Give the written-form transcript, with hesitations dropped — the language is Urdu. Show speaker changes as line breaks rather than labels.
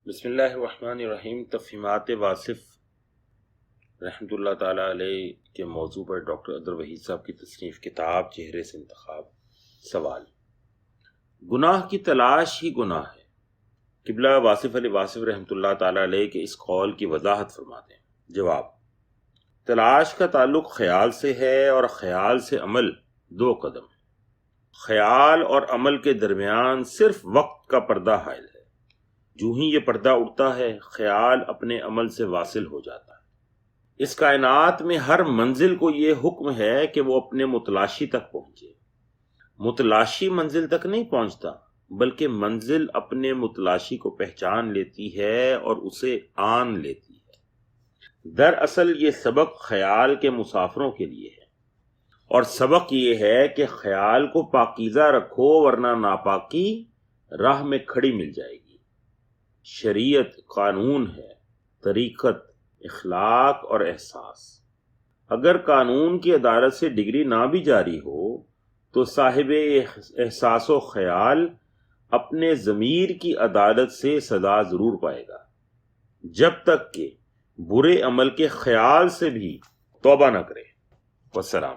بسم اللہ الرحمن الرحیم۔ تفہیمات واصف رحمۃ اللہ تعالیٰ علیہ کے موضوع پر ڈاکٹر عبدالوحید صاحب کی تصنیف کتاب چہرے سے انتخاب۔ سوال: گناہ کی تلاش ہی گناہ ہے؟ قبلہ واصف علی واصف رحمۃ اللہ تعالیٰ علیہ کے اس قول کی وضاحت فرماتے ہیں۔ جواب: تلاش کا تعلق خیال سے ہے اور خیال سے عمل دو قدم ہے۔ خیال اور عمل کے درمیان صرف وقت کا پردہ حائل ہے۔ جو ہی یہ پردہ اٹھتا ہے خیال اپنے عمل سے واصل ہو جاتا ہے۔ اس کائنات میں ہر منزل کو یہ حکم ہے کہ وہ اپنے متلاشی تک پہنچے۔ متلاشی منزل تک نہیں پہنچتا بلکہ منزل اپنے متلاشی کو پہچان لیتی ہے اور اسے آن لیتی ہے۔ دراصل یہ سبق خیال کے مسافروں کے لیے ہے، اور سبق یہ ہے کہ خیال کو پاکیزہ رکھو ورنہ ناپاکی راہ میں کھڑی مل جائے گی۔ شریعت قانون ہے، طریقت اخلاق اور احساس۔ اگر قانون کی عدالت سے ڈگری نہ بھی جاری ہو تو صاحب احساس و خیال اپنے ضمیر کی عدالت سے سزا ضرور پائے گا، جب تک کہ برے عمل کے خیال سے بھی توبہ نہ کرے۔ والسلام۔